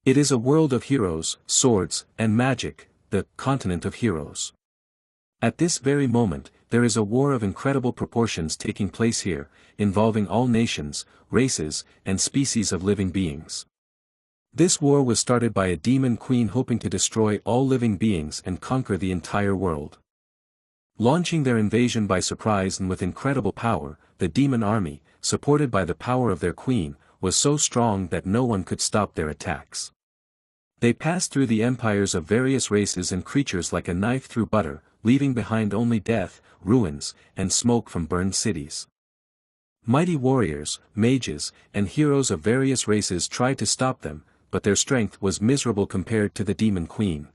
It is a world of heroes, swords, and magic, the continent of heroes. At this very moment, there is a war of incredible proportions taking place here, involving all nations, races, and species of living beings. This war was started by a demon queen hoping to destroy all living beings and conquer the entire world. Launching their invasion by surprise and with incredible power, the demon army, supported by the power of their queen, was so strong that no one could stop their attacks. They passed through the empires of various races and creatures like a knife through butter, leaving behind only death, ruins, and smoke from burned cities. Mighty warriors, mages, and heroes of various races tried to stop them, but their strength was miserable compared to the demon queen.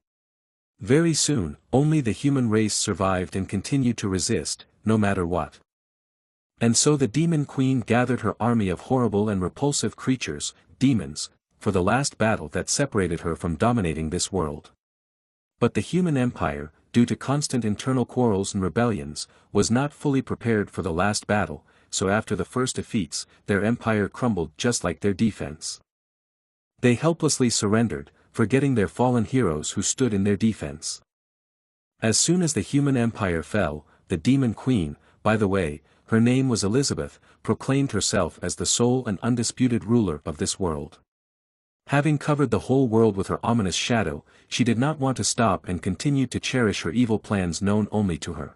Very soon, only the human race survived and continued to resist, no matter what. And so the demon queen gathered her army of horrible and repulsive creatures, demons, for the last battle that separated her from dominating this world. But the human empire, due to constant internal quarrels and rebellions, was not fully prepared for the last battle, so after the first defeats, their empire crumbled just like their defense. They helplessly surrendered, forgetting their fallen heroes who stood in their defense. As soon as the human empire fell, the demon queen, by the way, her name was Elizabeth, proclaimed herself as the sole and undisputed ruler of this world. Having covered the whole world with her ominous shadow, she did not want to stop and continued to cherish her evil plans known only to her.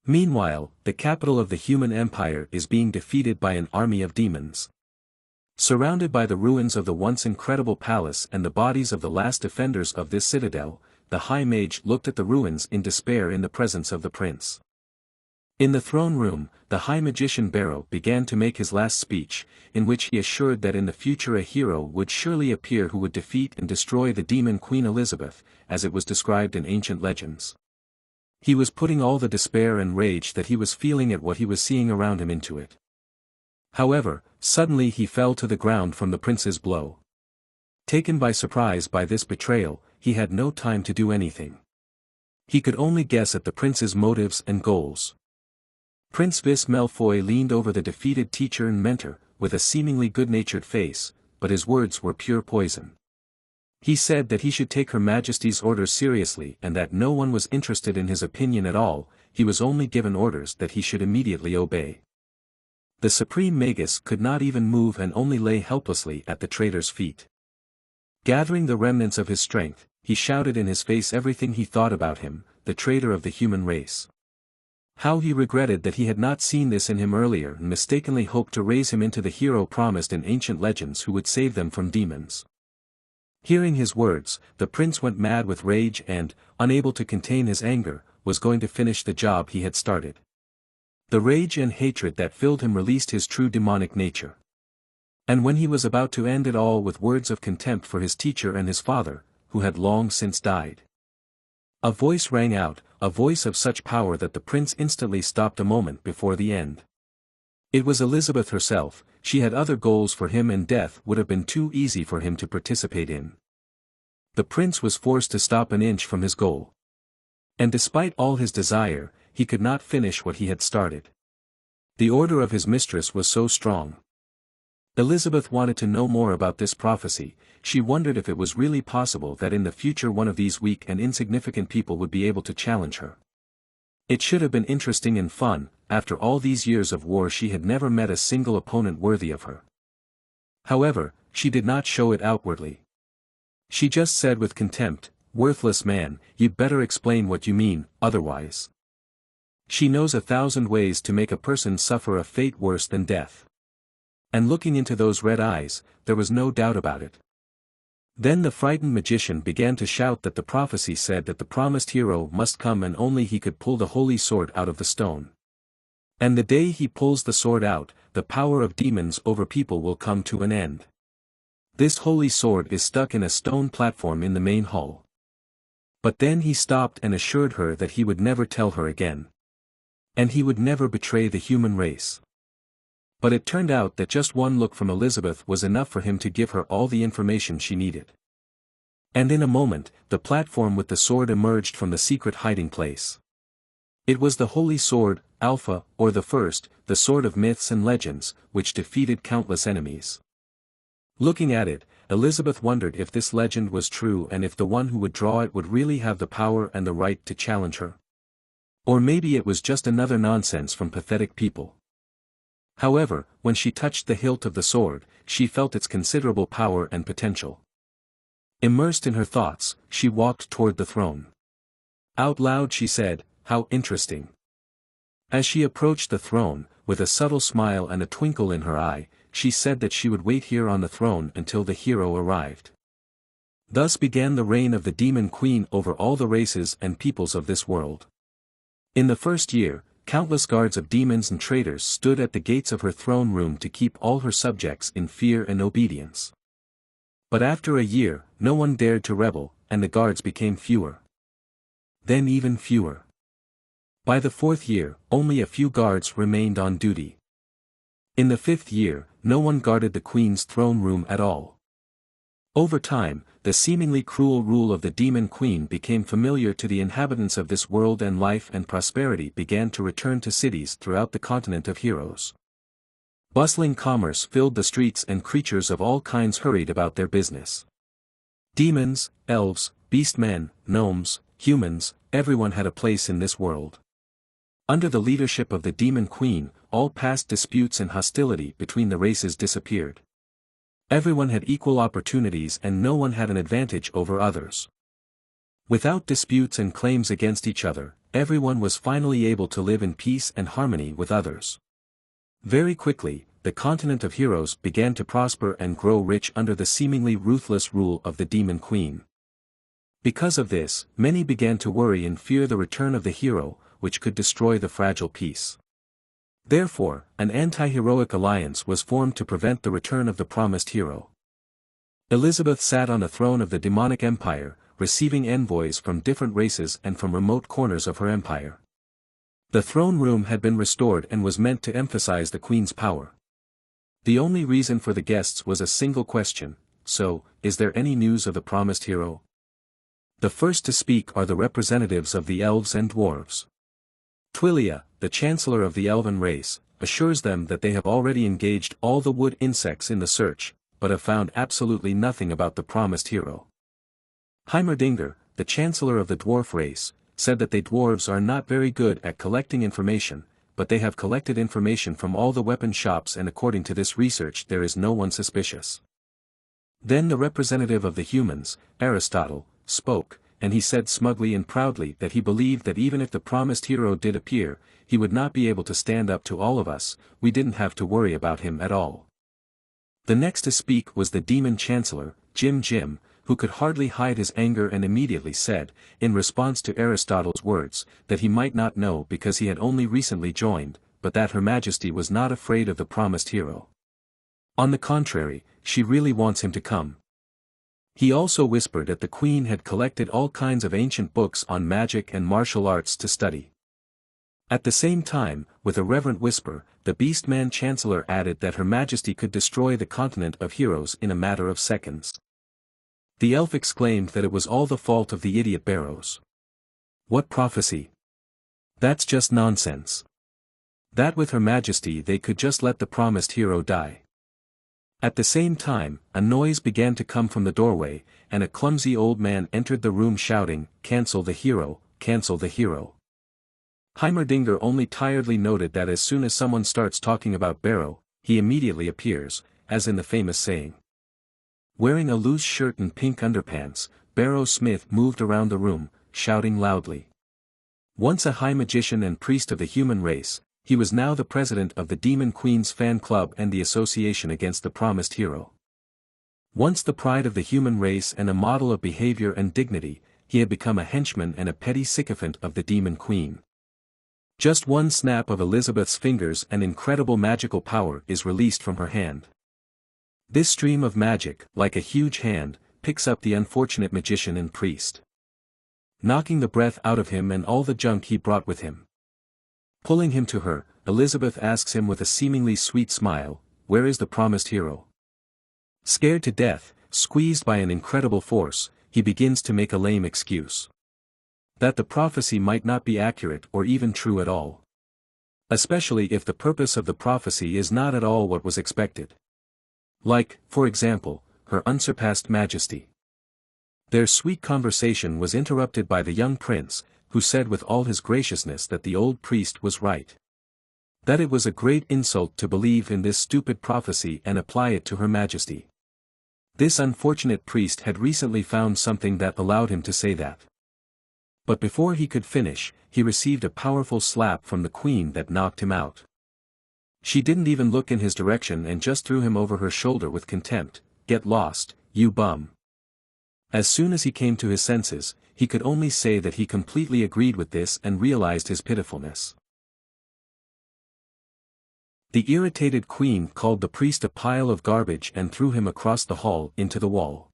Meanwhile, the capital of the human empire is being defeated by an army of demons. Surrounded by the ruins of the once incredible palace and the bodies of the last defenders of this citadel, the High Mage looked at the ruins in despair in the presence of the prince. In the throne room, the High Magician Barrow began to make his last speech, in which he assured that in the future a hero would surely appear who would defeat and destroy the demon Queen Elizabeth, as it was described in ancient legends. He was putting all the despair and rage that he was feeling at what he was seeing around him into it. However, suddenly he fell to the ground from the prince's blow. Taken by surprise by this betrayal, he had no time to do anything. He could only guess at the prince's motives and goals. Prince Vis Malfoy leaned over the defeated teacher and mentor, with a seemingly good-natured face, but his words were pure poison. He said that he should take Her Majesty's orders seriously and that no one was interested in his opinion at all, he was only given orders that he should immediately obey. The Supreme Magus could not even move and only lay helplessly at the traitor's feet. Gathering the remnants of his strength, he shouted in his face everything he thought about him, the traitor of the human race. How he regretted that he had not seen this in him earlier and mistakenly hoped to raise him into the hero promised in ancient legends who would save them from demons. Hearing his words, the prince went mad with rage and, unable to contain his anger, was going to finish the job he had started. The rage and hatred that filled him released his true demonic nature. And when he was about to end it all with words of contempt for his teacher and his father, who had long since died, a voice rang out, a voice of such power that the prince instantly stopped a moment before the end. It was Elizabeth herself. She had other goals for him and death would have been too easy for him to participate in. The prince was forced to stop an inch from his goal. And despite all his desire, he could not finish what he had started. The order of his mistress was so strong. Elizabeth wanted to know more about this prophecy. She wondered if it was really possible that in the future one of these weak and insignificant people would be able to challenge her. It should have been interesting and fun. After all these years of war she had never met a single opponent worthy of her. However, she did not show it outwardly. She just said with contempt, "Worthless man, you'd better explain what you mean, otherwise." She knows 1,000 ways to make a person suffer a fate worse than death. And looking into those red eyes, there was no doubt about it. Then the frightened magician began to shout that the prophecy said that the promised hero must come and only he could pull the holy sword out of the stone. And the day he pulls the sword out, the power of demons over people will come to an end. This holy sword is stuck in a stone platform in the main hall. But then he stopped and assured her that he would never tell her again. And he would never betray the human race. But it turned out that just one look from Elizabeth was enough for him to give her all the information she needed. And in a moment, the platform with the sword emerged from the secret hiding place. It was the holy sword, Alpha, or the first, the sword of myths and legends, which defeated countless enemies. Looking at it, Elizabeth wondered if this legend was true and if the one who would draw it would really have the power and the right to challenge her. Or maybe it was just another nonsense from pathetic people. However, when she touched the hilt of the sword, she felt its considerable power and potential. Immersed in her thoughts, she walked toward the throne. Out loud she said, "How interesting." As she approached the throne, with a subtle smile and a twinkle in her eye, she said that she would wait here on the throne until the hero arrived. Thus began the reign of the Demon Queen over all the races and peoples of this world. In the first year, countless guards of demons and traitors stood at the gates of her throne room to keep all her subjects in fear and obedience. But after a year, no one dared to rebel, and the guards became fewer. Then even fewer. By the fourth year, only a few guards remained on duty. In the fifth year, no one guarded the queen's throne room at all. Over time, the seemingly cruel rule of the Demon Queen became familiar to the inhabitants of this world, and life and prosperity began to return to cities throughout the continent of heroes. Bustling commerce filled the streets and creatures of all kinds hurried about their business. Demons, elves, beastmen, gnomes, humans, everyone had a place in this world. Under the leadership of the Demon Queen, all past disputes and hostility between the races disappeared. Everyone had equal opportunities and no one had an advantage over others. Without disputes and claims against each other, everyone was finally able to live in peace and harmony with others. Very quickly, the continent of heroes began to prosper and grow rich under the seemingly ruthless rule of the Demon Queen. Because of this, many began to worry and fear the return of the hero, which could destroy the fragile peace. Therefore, an anti-heroic alliance was formed to prevent the return of the promised hero. Elizabeth sat on the throne of the demonic empire, receiving envoys from different races and from remote corners of her empire. The throne room had been restored and was meant to emphasize the queen's power. The only reason for the guests was a single question: so, is there any news of the promised hero? The first to speak are the representatives of the elves and dwarves. Twilia, the chancellor of the elven race, assures them that they have already engaged all the wood insects in the search, but have found absolutely nothing about the promised hero. Heimerdinger, the chancellor of the dwarf race, said that they dwarves are not very good at collecting information, but they have collected information from all the weapon shops, and according to this research there is no one suspicious. Then the representative of the humans, Aristotle, spoke, and he said smugly and proudly that he believed that even if the promised hero did appear, he would not be able to stand up to all of us. We didn't have to worry about him at all. The next to speak was the demon chancellor, Jim, who could hardly hide his anger, and immediately said, in response to Aristotle's words, that he might not know because he had only recently joined, but that Her Majesty was not afraid of the promised hero. On the contrary, she really wants him to come. He also whispered that the queen had collected all kinds of ancient books on magic and martial arts to study. At the same time, with a reverent whisper, the Beastman Chancellor added that Her Majesty could destroy the continent of heroes in a matter of seconds. The elf exclaimed that it was all the fault of the idiot Barrows. What prophecy? That's just nonsense. That with Her Majesty they could just let the promised hero die. At the same time, a noise began to come from the doorway, and a clumsy old man entered the room shouting, "Cancel the hero, cancel the hero." Heimerdinger only tiredly noted that as soon as someone starts talking about Barrow, he immediately appears, as in the famous saying. Wearing a loose shirt and pink underpants, Barrow Smith moved around the room, shouting loudly. Once a high magician and priest of the human race, he was now the president of the Demon Queen's fan club and the Association Against the Promised Hero. Once the pride of the human race and a model of behavior and dignity, he had become a henchman and a petty sycophant of the Demon Queen. Just one snap of Elizabeth's fingers and incredible magical power is released from her hand. This stream of magic, like a huge hand, picks up the unfortunate magician and priest, knocking the breath out of him and all the junk he brought with him. Pulling him to her, Elizabeth asks him with a seemingly sweet smile, "Where is the promised hero?" Scared to death, squeezed by an incredible force, he begins to make a lame excuse. That the prophecy might not be accurate or even true at all. Especially if the purpose of the prophecy is not at all what was expected. Like, for example, her unsurpassed majesty. Their sweet conversation was interrupted by the young prince, who said with all his graciousness that the old priest was right. That it was a great insult to believe in this stupid prophecy and apply it to her majesty. This unfortunate priest had recently found something that allowed him to say that. But before he could finish, he received a powerful slap from the queen that knocked him out. She didn't even look in his direction and just threw him over her shoulder with contempt. "Get lost, you bum." As soon as he came to his senses, he could only say that he completely agreed with this and realized his pitifulness. The irritated queen called the priest a pile of garbage and threw him across the hall into the wall.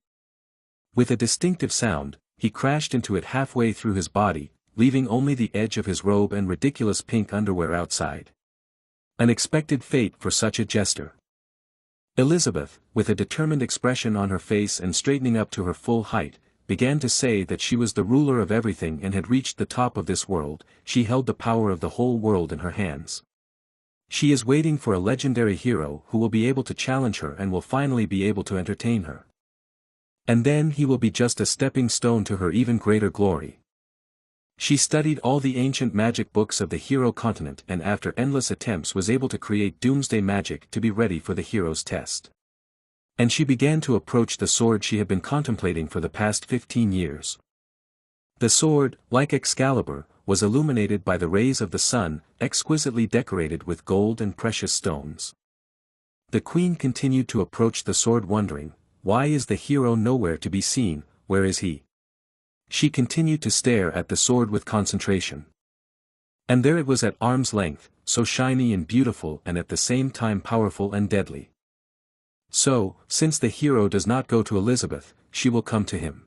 With a distinctive sound, he crashed into it halfway through his body, leaving only the edge of his robe and ridiculous pink underwear outside. An expected fate for such a jester. Elizabeth, with a determined expression on her face and straightening up to her full height, began to say that she was the ruler of everything and had reached the top of this world. She held the power of the whole world in her hands. She is waiting for a legendary hero who will be able to challenge her and will finally be able to entertain her. And then he will be just a stepping stone to her even greater glory. She studied all the ancient magic books of the hero continent and after endless attempts was able to create doomsday magic to be ready for the hero's test. And she began to approach the sword she had been contemplating for the past 15 years. The sword, like Excalibur, was illuminated by the rays of the sun, exquisitely decorated with gold and precious stones. The queen continued to approach the sword wondering, why is the hero nowhere to be seen, where is he? She continued to stare at the sword with concentration. And there it was at arm's length, so shiny and beautiful and at the same time powerful and deadly. So, since the hero does not go to Elizabeth, she will come to him.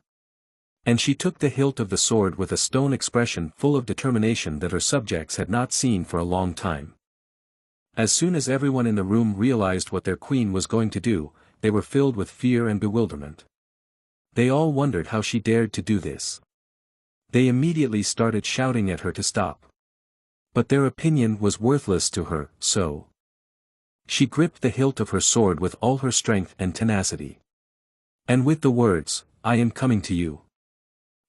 And she took the hilt of the sword with a stone expression full of determination that her subjects had not seen for a long time. As soon as everyone in the room realized what their queen was going to do, they were filled with fear and bewilderment. They all wondered how she dared to do this. They immediately started shouting at her to stop. But their opinion was worthless to her, so she gripped the hilt of her sword with all her strength and tenacity. And with the words, "I am coming to you,"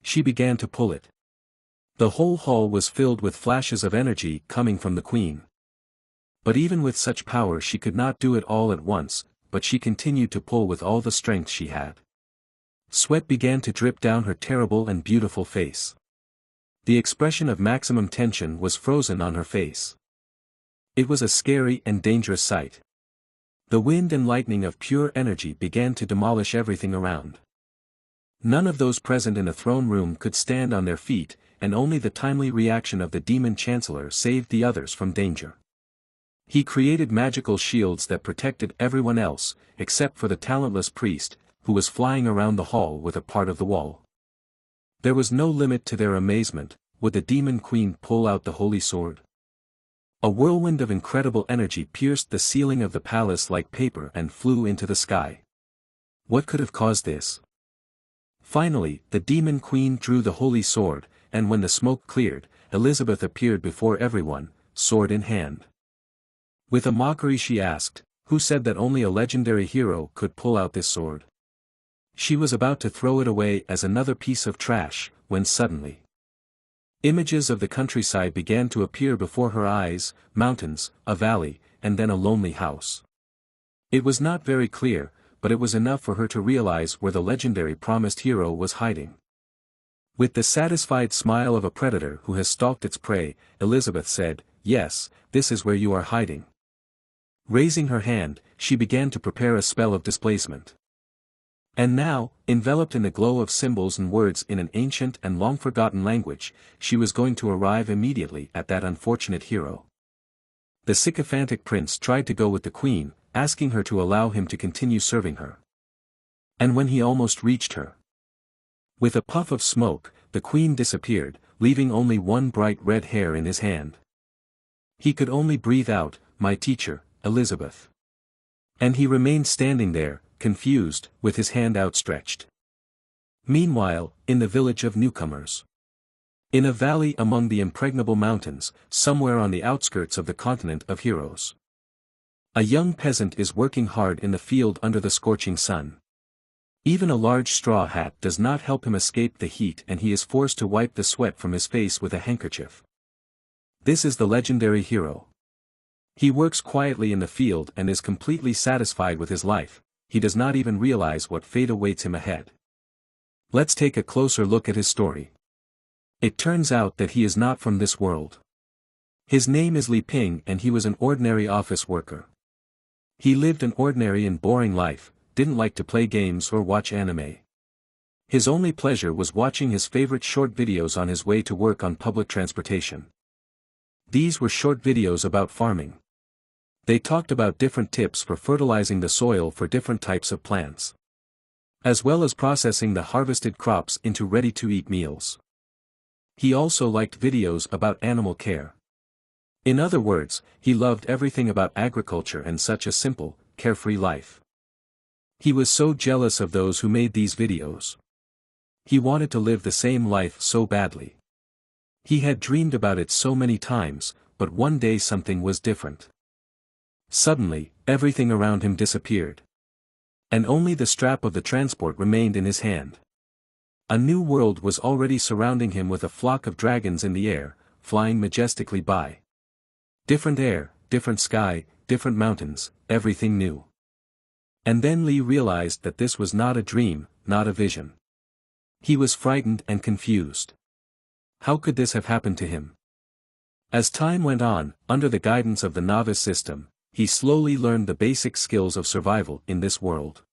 she began to pull it. The whole hall was filled with flashes of energy coming from the queen. But even with such power she could not do it all at once, but she continued to pull with all the strength she had. Sweat began to drip down her terrible and beautiful face. The expression of maximum tension was frozen on her face. It was a scary and dangerous sight. The wind and lightning of pure energy began to demolish everything around. None of those present in the throne room could stand on their feet, and only the timely reaction of the demon chancellor saved the others from danger. He created magical shields that protected everyone else, except for the talentless priest, who was flying around the hall with a part of the wall. There was no limit to their amazement. Would the demon queen pull out the holy sword? A whirlwind of incredible energy pierced the ceiling of the palace like paper and flew into the sky. What could have caused this? Finally, the demon queen drew the holy sword, and when the smoke cleared, Elizabeth appeared before everyone, sword in hand. With a mockery she asked, "Who said that only a legendary hero could pull out this sword?" She was about to throw it away as another piece of trash, when suddenly images of the countryside began to appear before her eyes, mountains, a valley, and then a lonely house. It was not very clear, but it was enough for her to realize where the legendary promised hero was hiding. With the satisfied smile of a predator who has stalked its prey, Elizabeth said, "Yes, this is where you are hiding." Raising her hand, she began to prepare a spell of displacement. And now, enveloped in the glow of symbols and words in an ancient and long-forgotten language, she was going to arrive immediately at that unfortunate hero. The sycophantic prince tried to go with the queen, asking her to allow him to continue serving her. And when he almost reached her, with a puff of smoke, the queen disappeared, leaving only one bright red hair in his hand. He could only breathe out, "My teacher, Elizabeth." And he remained standing there, confused, with his hand outstretched. Meanwhile, in the village of newcomers, in a valley among the impregnable mountains, somewhere on the outskirts of the continent of heroes, a young peasant is working hard in the field under the scorching sun. Even a large straw hat does not help him escape the heat, and he is forced to wipe the sweat from his face with a handkerchief. This is the legendary hero. He works quietly in the field and is completely satisfied with his life. He does not even realize what fate awaits him ahead. Let's take a closer look at his story. It turns out that he is not from this world. His name is Li Ping, and he was an ordinary office worker. He lived an ordinary and boring life, didn't like to play games or watch anime. His only pleasure was watching his favorite short videos on his way to work on public transportation. These were short videos about farming. They talked about different tips for fertilizing the soil for different types of plants, as well as processing the harvested crops into ready-to-eat meals. He also liked videos about animal care. In other words, he loved everything about agriculture and such a simple, carefree life. He was so jealous of those who made these videos. He wanted to live the same life so badly. He had dreamed about it so many times, but one day something was different. Suddenly, everything around him disappeared. And only the strap of the transport remained in his hand. A new world was already surrounding him with a flock of dragons in the air, flying majestically by. Different air, different sky, different mountains, everything new. And then Li realized that this was not a dream, not a vision. He was frightened and confused. How could this have happened to him? As time went on, under the guidance of the novice system, he slowly learned the basic skills of survival in this world.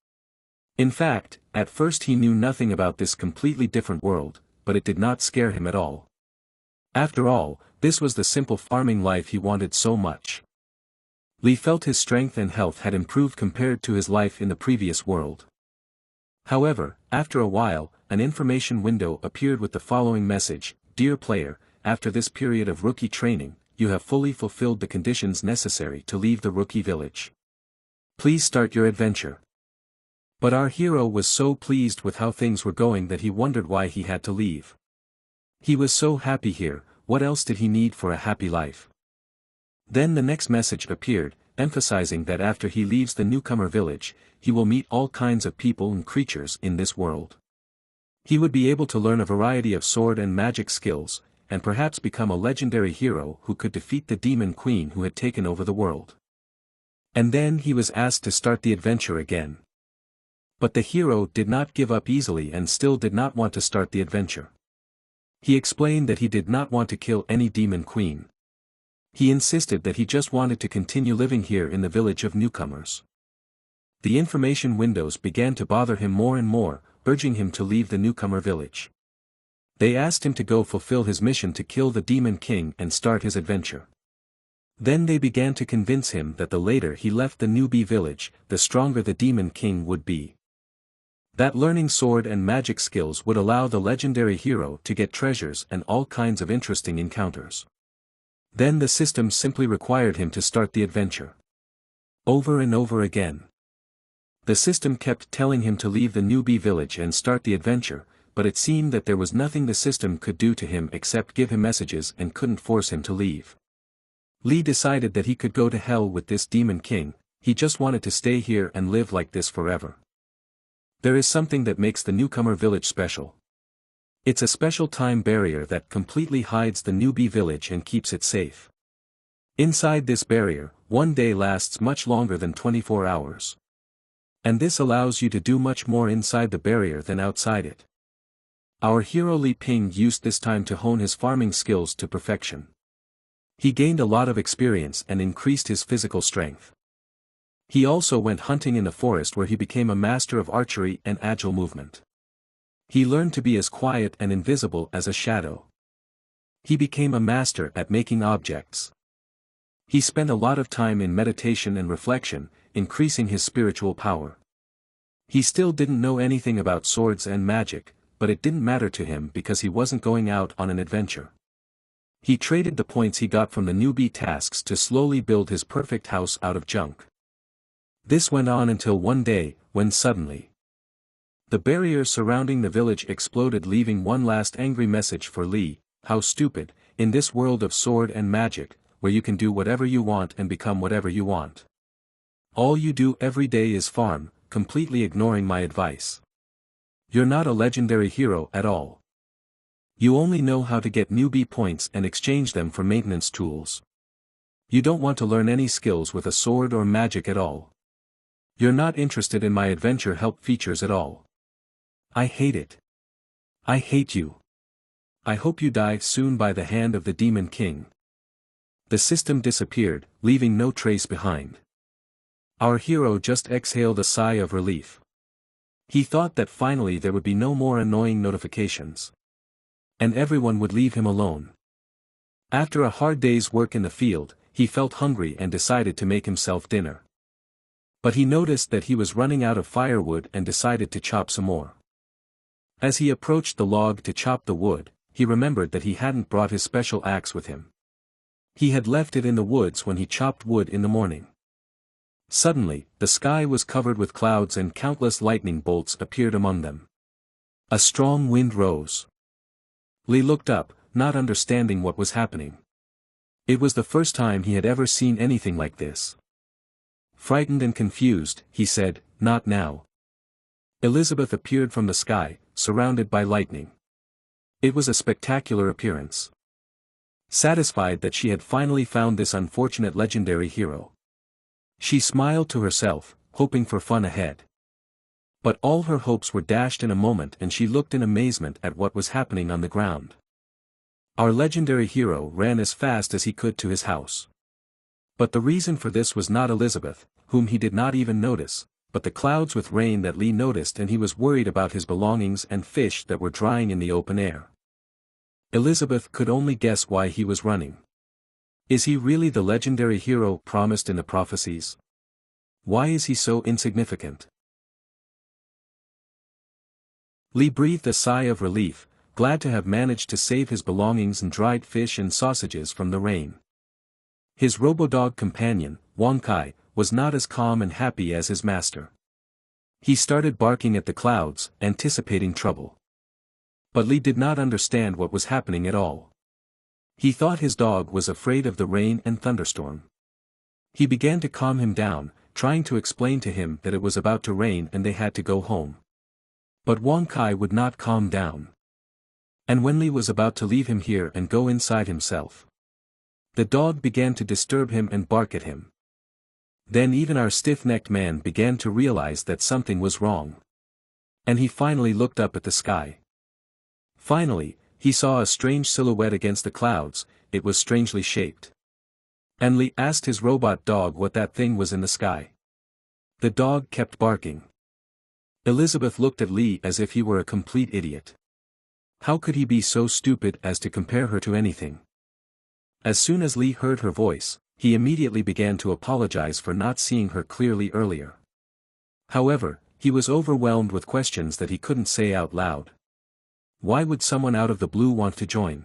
In fact, at first he knew nothing about this completely different world, but it did not scare him at all. After all, this was the simple farming life he wanted so much. Li felt his strength and health had improved compared to his life in the previous world. However, after a while, an information window appeared with the following message: "Dear player, after this period of rookie training, you have fully fulfilled the conditions necessary to leave the rookie village. Please start your adventure." But our hero was so pleased with how things were going that he wondered why he had to leave. He was so happy here, what else did he need for a happy life? Then the next message appeared, emphasizing that after he leaves the newcomer village, he will meet all kinds of people and creatures in this world. He would be able to learn a variety of sword and magic skills, and perhaps become a legendary hero who could defeat the demon queen who had taken over the world. And then he was asked to start the adventure again. But the hero did not give up easily and still did not want to start the adventure. He explained that he did not want to kill any demon queen. He insisted that he just wanted to continue living here in the village of newcomers. The information windows began to bother him more and more, urging him to leave the newcomer village. They asked him to go fulfill his mission to kill the demon king and start his adventure. Then they began to convince him that the later he left the newbie village, the stronger the demon king would be. That learning sword and magic skills would allow the legendary hero to get treasures and all kinds of interesting encounters. Then the system simply required him to start the adventure. Over and over again. The system kept telling him to leave the newbie village and start the adventure, but it seemed that there was nothing the system could do to him except give him messages and couldn't force him to leave. Li decided that he could go to hell with this demon king, he just wanted to stay here and live like this forever. There is something that makes the newcomer village special. It's a special time barrier that completely hides the newbie village and keeps it safe. Inside this barrier, one day lasts much longer than 24 hours. And this allows you to do much more inside the barrier than outside it. Our hero Li Ping used this time to hone his farming skills to perfection. He gained a lot of experience and increased his physical strength. He also went hunting in the forest where he became a master of archery and agile movement. He learned to be as quiet and invisible as a shadow. He became a master at making objects. He spent a lot of time in meditation and reflection, increasing his spiritual power. He still didn't know anything about swords and magic, but it didn't matter to him because he wasn't going out on an adventure. He traded the points he got from the newbie tasks to slowly build his perfect house out of junk. This went on until one day, when suddenly, the barrier surrounding the village exploded, leaving one last angry message for Li: "How stupid, in this world of sword and magic, where you can do whatever you want and become whatever you want. All you do every day is farm, completely ignoring my advice. You're not a legendary hero at all. You only know how to get newbie points and exchange them for maintenance tools. You don't want to learn any skills with a sword or magic at all. You're not interested in my adventure help features at all. I hate it. I hate you. I hope you die soon by the hand of the Demon King. The system disappeared, leaving no trace behind. Our hero just exhaled a sigh of relief. He thought that finally there would be no more annoying notifications. And everyone would leave him alone. After a hard day's work in the field, he felt hungry and decided to make himself dinner. But he noticed that he was running out of firewood and decided to chop some more. As he approached the log to chop the wood, he remembered that he hadn't brought his special axe with him. He had left it in the woods when he chopped wood in the morning. Suddenly, the sky was covered with clouds and countless lightning bolts appeared among them. A strong wind rose. Lee looked up, not understanding what was happening. It was the first time he had ever seen anything like this. Frightened and confused, he said, "Not now." Elizabeth appeared from the sky, surrounded by lightning. It was a spectacular appearance. Satisfied that she had finally found this unfortunate legendary hero, she smiled to herself, hoping for fun ahead. But all her hopes were dashed in a moment and she looked in amazement at what was happening on the ground. Our legendary hero ran as fast as he could to his house. But the reason for this was not Elizabeth, whom he did not even notice, but the clouds with rain that Lee noticed, and he was worried about his belongings and fish that were drying in the open air. Elizabeth could only guess why he was running. Is he really the legendary hero promised in the prophecies? Why is he so insignificant? Lee breathed a sigh of relief, glad to have managed to save his belongings and dried fish and sausages from the rain. His robodog companion, Wang Kai, was not as calm and happy as his master. He started barking at the clouds, anticipating trouble. But Lee did not understand what was happening at all. He thought his dog was afraid of the rain and thunderstorm. He began to calm him down, trying to explain to him that it was about to rain and they had to go home. But Wang Kai would not calm down. And when Lee was about to leave him here and go inside himself, the dog began to disturb him and bark at him. Then even our stiff-necked man began to realize that something was wrong. And he finally looked up at the sky. Finally, he saw a strange silhouette against the clouds. It was strangely shaped. And Lee asked his robot dog what that thing was in the sky. The dog kept barking. Elizabeth looked at Lee as if he were a complete idiot. How could he be so stupid as to compare her to anything? As soon as Lee heard her voice, he immediately began to apologize for not seeing her clearly earlier. However, he was overwhelmed with questions that he couldn't say out loud. Why would someone out of the blue want to join?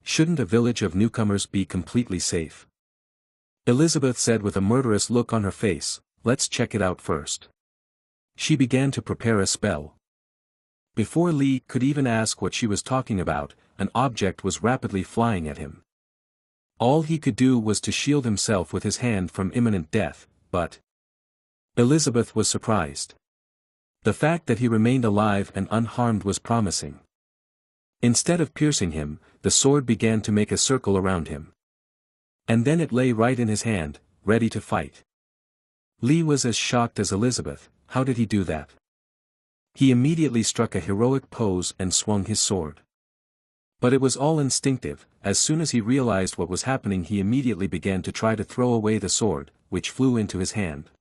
Shouldn't a village of newcomers be completely safe? Elizabeth said with a murderous look on her face, "Let's check it out first." She began to prepare a spell. Before Lee could even ask what she was talking about, an object was rapidly flying at him. All he could do was to shield himself with his hand from imminent death, but Elizabeth was surprised. The fact that he remained alive and unharmed was promising. Instead of piercing him, the sword began to make a circle around him. And then it lay right in his hand, ready to fight. Lee was as shocked as Elizabeth. How did he do that? He immediately struck a heroic pose and swung his sword. But it was all instinctive. As soon as he realized what was happening, he immediately began to try to throw away the sword, which flew into his hand.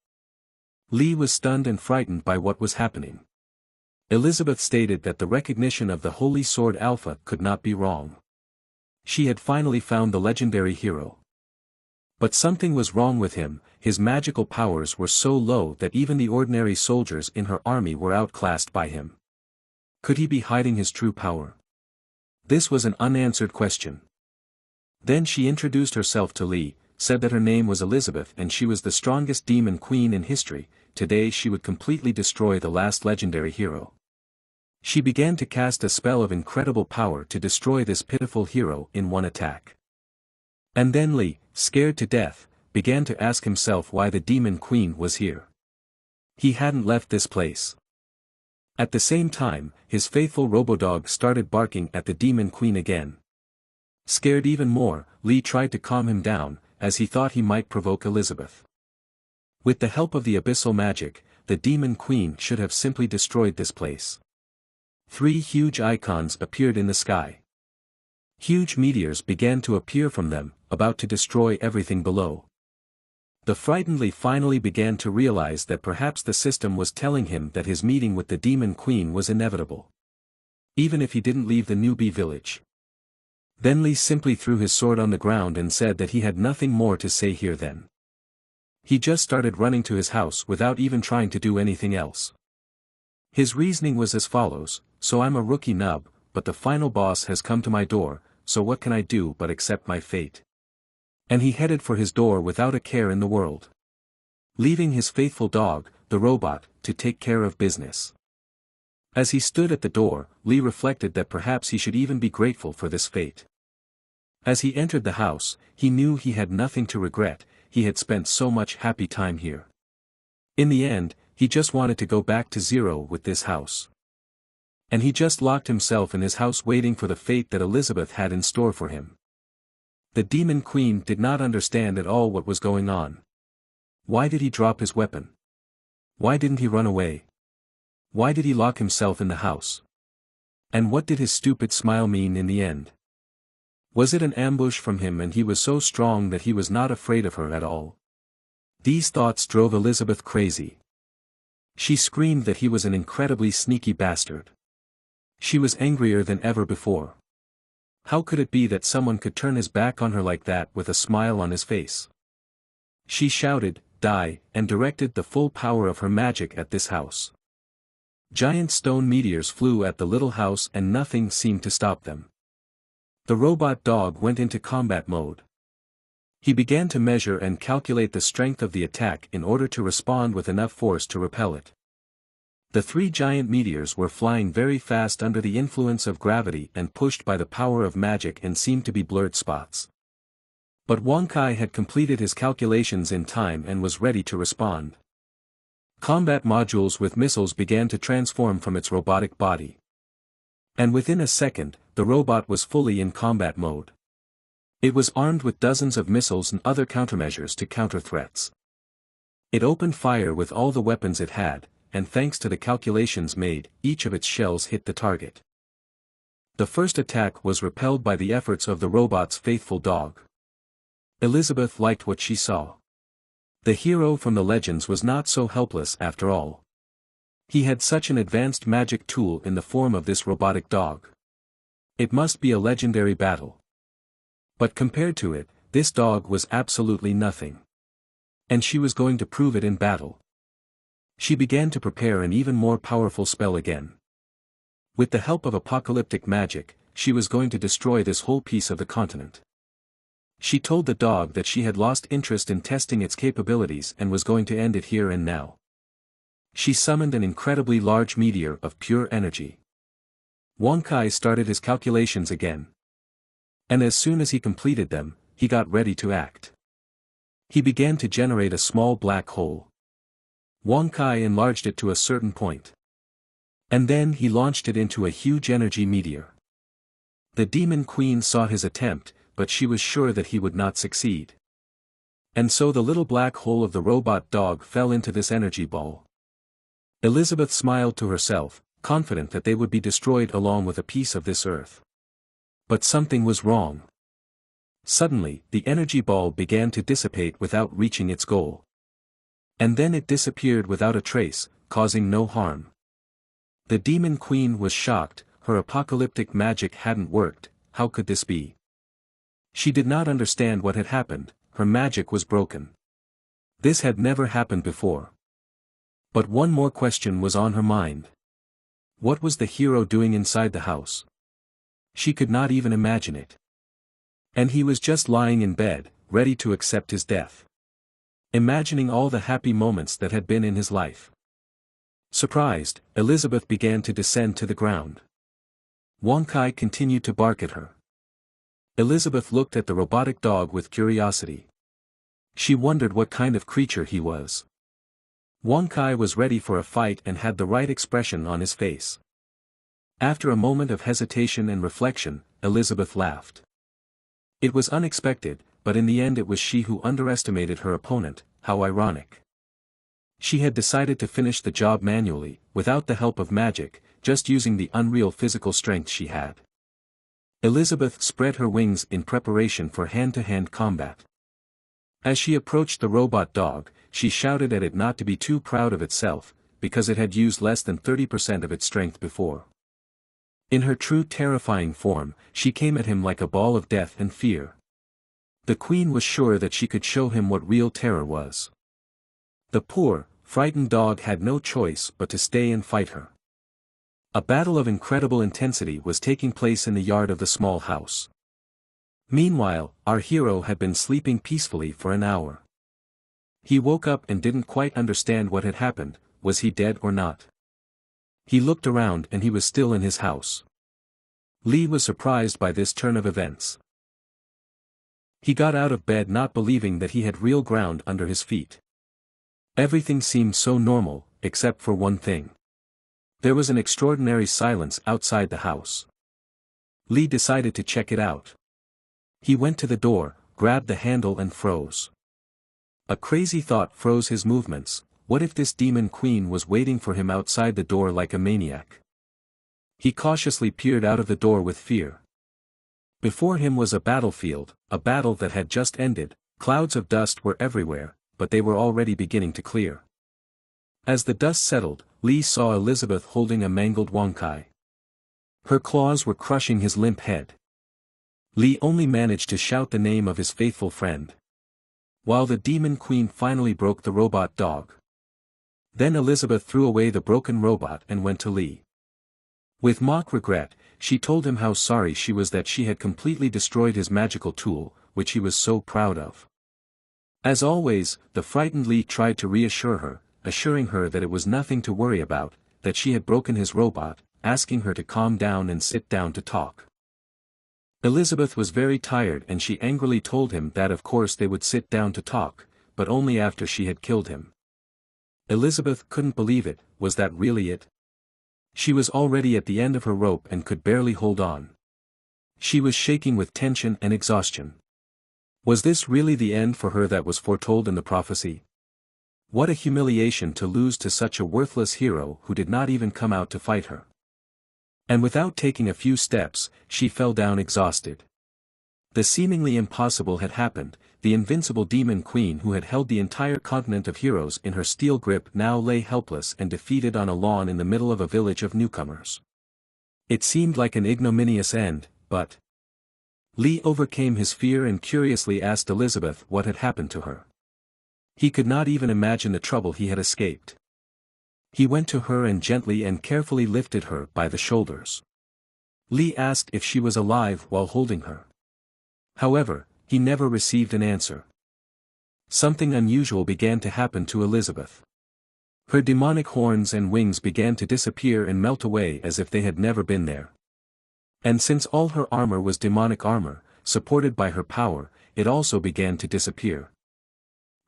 Lee was stunned and frightened by what was happening. Elizabeth stated that the recognition of the Holy Sword Alpha could not be wrong. She had finally found the legendary hero. But something was wrong with him. His magical powers were so low that even the ordinary soldiers in her army were outclassed by him. Could he be hiding his true power? This was an unanswered question. Then she introduced herself to Lee, said that her name was Elizabeth and she was the strongest demon queen in history. Today she would completely destroy the last legendary hero. She began to cast a spell of incredible power to destroy this pitiful hero in one attack. And then Lee, scared to death, began to ask himself why the demon queen was here. He hadn't left this place. At the same time, his faithful robodog started barking at the demon queen again. Scared even more, Lee tried to calm him down, as he thought he might provoke Elizabeth. With the help of the abyssal magic, the demon queen should have simply destroyed this place. 3 huge icons appeared in the sky. Huge meteors began to appear from them, about to destroy everything below. The frightened Lee finally began to realize that perhaps the system was telling him that his meeting with the demon queen was inevitable. Even if he didn't leave the newbie village. Then Lee simply threw his sword on the ground and said that he had nothing more to say here then. He just started running to his house without even trying to do anything else. His reasoning was as follows: so I'm a rookie nub, but the final boss has come to my door, so what can I do but accept my fate? And he headed for his door without a care in the world. Leaving his faithful dog, the robot, to take care of business. As he stood at the door, Lee reflected that perhaps he should even be grateful for this fate. As he entered the house, he knew he had nothing to regret, he had spent so much happy time here. In the end, he just wanted to go back to zero with this house. And he just locked himself in his house waiting for the fate that Elizabeth had in store for him. The demon queen did not understand at all what was going on. Why did he drop his weapon? Why didn't he run away? Why did he lock himself in the house? And what did his stupid smile mean in the end? Was it an ambush from him and he was so strong that he was not afraid of her at all? These thoughts drove Elizabeth crazy. She screamed that he was an incredibly sneaky bastard. She was angrier than ever before. How could it be that someone could turn his back on her like that with a smile on his face? She shouted, "Die," and directed the full power of her magic at this house. Giant stone meteors flew at the little house and nothing seemed to stop them. The robot dog went into combat mode. He began to measure and calculate the strength of the attack in order to respond with enough force to repel it. The 3 giant meteors were flying very fast under the influence of gravity and pushed by the power of magic and seemed to be blurred spots. But Wonkai had completed his calculations in time and was ready to respond. Combat modules with missiles began to transform from its robotic body. And within a second, the robot was fully in combat mode. It was armed with dozens of missiles and other countermeasures to counter threats. It opened fire with all the weapons it had, and thanks to the calculations made, each of its shells hit the target. The first attack was repelled by the efforts of the robot's faithful dog. Elizabeth liked what she saw. The hero from the legends was not so helpless after all. He had such an advanced magic tool in the form of this robotic dog. It must be a legendary battle. But compared to it, this dog was absolutely nothing. And she was going to prove it in battle. She began to prepare an even more powerful spell again. With the help of apocalyptic magic, she was going to destroy this whole piece of the continent. She told the dog that she had lost interest in testing its capabilities and was going to end it here and now. She summoned an incredibly large meteor of pure energy. Wonkai started his calculations again. And as soon as he completed them, he got ready to act. He began to generate a small black hole. Wonkai enlarged it to a certain point. And then he launched it into a huge energy meteor. The demon queen saw his attempt, but she was sure that he would not succeed. And so the little black hole of the robot dog fell into this energy ball. Elizabeth smiled to herself, confident that they would be destroyed along with a piece of this earth. But something was wrong. Suddenly, the energy ball began to dissipate without reaching its goal. And then it disappeared without a trace, causing no harm. The demon queen was shocked, her apocalyptic magic hadn't worked. How could this be? She did not understand what had happened, her magic was broken. This had never happened before. But one more question was on her mind. What was the hero doing inside the house? She could not even imagine it. And he was just lying in bed, ready to accept his death. Imagining all the happy moments that had been in his life. Surprised, Elizabeth began to descend to the ground. Wonkai continued to bark at her. Elizabeth looked at the robotic dog with curiosity. She wondered what kind of creature he was. Wonkai was ready for a fight and had the right expression on his face. After a moment of hesitation and reflection, Elizabeth laughed. It was unexpected, but in the end it was she who underestimated her opponent. How ironic. She had decided to finish the job manually, without the help of magic, just using the unreal physical strength she had. Elizabeth spread her wings in preparation for hand-to-hand combat. As she approached the robot dog, she shouted at it not to be too proud of itself, because it had used less than 30% of its strength before. In her true terrifying form, she came at him like a ball of death and fear. The queen was sure that she could show him what real terror was. The poor, frightened dog had no choice but to stay and fight her. A battle of incredible intensity was taking place in the yard of the small house. Meanwhile, our hero had been sleeping peacefully for an hour. He woke up and didn't quite understand what had happened. Was he dead or not? He looked around and he was still in his house. Lee was surprised by this turn of events. He got out of bed not believing that he had real ground under his feet. Everything seemed so normal, except for one thing. There was an extraordinary silence outside the house. Lee decided to check it out. He went to the door, grabbed the handle and froze. A crazy thought froze his movements. What if this demon queen was waiting for him outside the door like a maniac? He cautiously peered out of the door with fear. Before him was a battlefield, a battle that had just ended. Clouds of dust were everywhere, but they were already beginning to clear. As the dust settled, Lee saw Elizabeth holding a mangled Wonkai. Her claws were crushing his limp head. Lee only managed to shout the name of his faithful friend. While the demon queen finally broke the robot dog. Then Elizabeth threw away the broken robot and went to Lee. With mock regret, she told him how sorry she was that she had completely destroyed his magical tool, which he was so proud of. As always, the frightened Lee tried to reassure her, assuring her that it was nothing to worry about, that she had broken his robot, asking her to calm down and sit down to talk. Elizabeth was very tired and she angrily told him that of course they would sit down to talk, but only after she had killed him. Elizabeth couldn't believe it. Was that really it? She was already at the end of her rope and could barely hold on. She was shaking with tension and exhaustion. Was this really the end for her that was foretold in the prophecy? What a humiliation to lose to such a worthless hero who did not even come out to fight her. And without taking a few steps, she fell down exhausted. The seemingly impossible had happened. The invincible demon queen who had held the entire continent of heroes in her steel grip now lay helpless and defeated on a lawn in the middle of a village of newcomers. It seemed like an ignominious end, but Lee overcame his fear and curiously asked Elizabeth what had happened to her. He could not even imagine the trouble he had escaped. He went to her and gently and carefully lifted her by the shoulders. Lee asked if she was alive while holding her. However, he never received an answer. Something unusual began to happen to Elizabeth. Her demonic horns and wings began to disappear and melt away as if they had never been there. And since all her armor was demonic armor, supported by her power, it also began to disappear.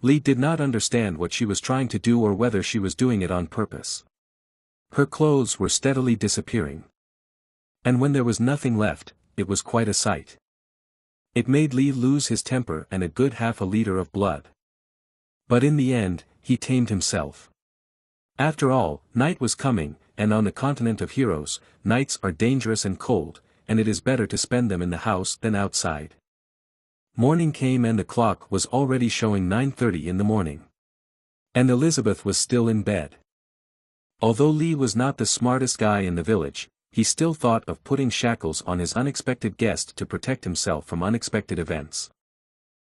Lee did not understand what she was trying to do or whether she was doing it on purpose. Her clothes were steadily disappearing. And when there was nothing left, it was quite a sight. It made Lee lose his temper and a good half a liter of blood. But in the end, he tamed himself. After all, night was coming, and on the continent of heroes, nights are dangerous and cold, and it is better to spend them in the house than outside. Morning came and the clock was already showing 9:30 in the morning. And Elizabeth was still in bed. Although Lee was not the smartest guy in the village, he still thought of putting shackles on his unexpected guest to protect himself from unexpected events.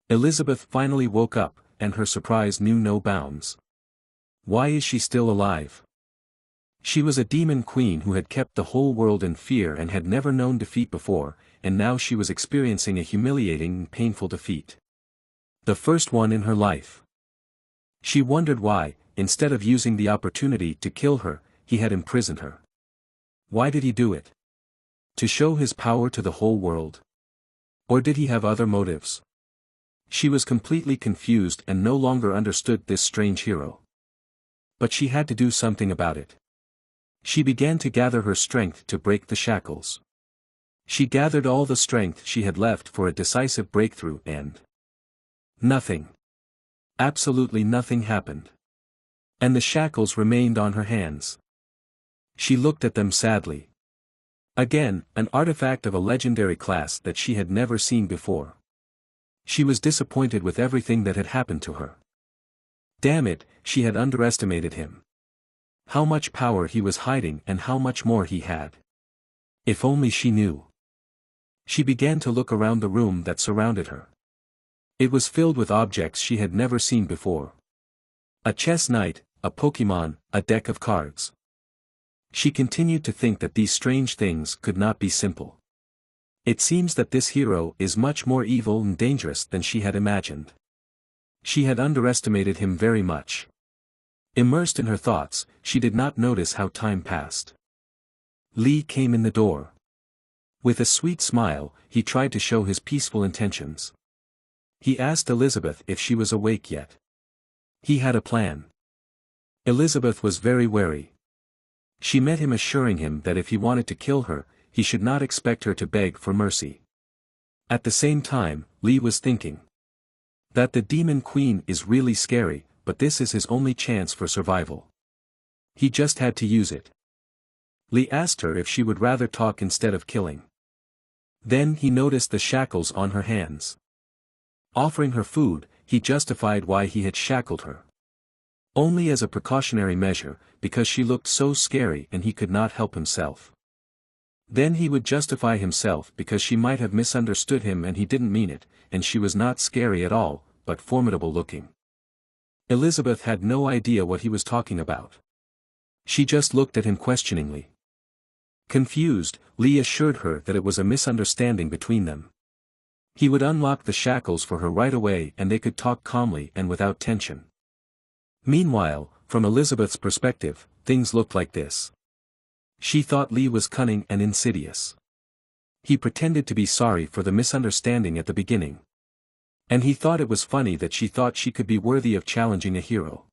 Elizabeth finally woke up, and her surprise knew no bounds. Why is she still alive? She was a demon queen who had kept the whole world in fear and had never known defeat before, and now she was experiencing a humiliating and painful defeat. The first one in her life. She wondered why, instead of using the opportunity to kill her, he had imprisoned her. Why did he do it? To show his power to the whole world? Or did he have other motives? She was completely confused and no longer understood this strange hero. But she had to do something about it. She began to gather her strength to break the shackles. She gathered all the strength she had left for a decisive breakthrough and nothing. Absolutely nothing happened. And the shackles remained on her hands. She looked at them sadly. Again, an artifact of a legendary class that she had never seen before. She was disappointed with everything that had happened to her. Damn it, she had underestimated him. How much power he was hiding and how much more he had. If only she knew. She began to look around the room that surrounded her. It was filled with objects she had never seen before. A chess knight, a Pokemon, a deck of cards. She continued to think that these strange things could not be simple. It seems that this hero is much more evil and dangerous than she had imagined. She had underestimated him very much. Immersed in her thoughts, she did not notice how time passed. Lee came in the door. With a sweet smile, he tried to show his peaceful intentions. He asked Elizabeth if she was awake yet. He had a plan. Elizabeth was very wary. She met him assuring him that if he wanted to kill her, he should not expect her to beg for mercy. At the same time, Lee was thinking that the Demon Queen is really scary, but this is his only chance for survival. He just had to use it. Lee asked her if she would rather talk instead of killing. Then he noticed the shackles on her hands. Offering her food, he justified why he had shackled her. Only as a precautionary measure, because she looked so scary and he could not help himself. Then he would justify himself because she might have misunderstood him and he didn't mean it, and she was not scary at all, but formidable looking. Elizabeth had no idea what he was talking about. She just looked at him questioningly. Confused, Lee assured her that it was a misunderstanding between them. He would unlock the shackles for her right away and they could talk calmly and without tension. Meanwhile, from Elizabeth's perspective, things looked like this. She thought Lee was cunning and insidious. He pretended to be sorry for the misunderstanding at the beginning. And he thought it was funny that she thought she could be worthy of challenging a hero.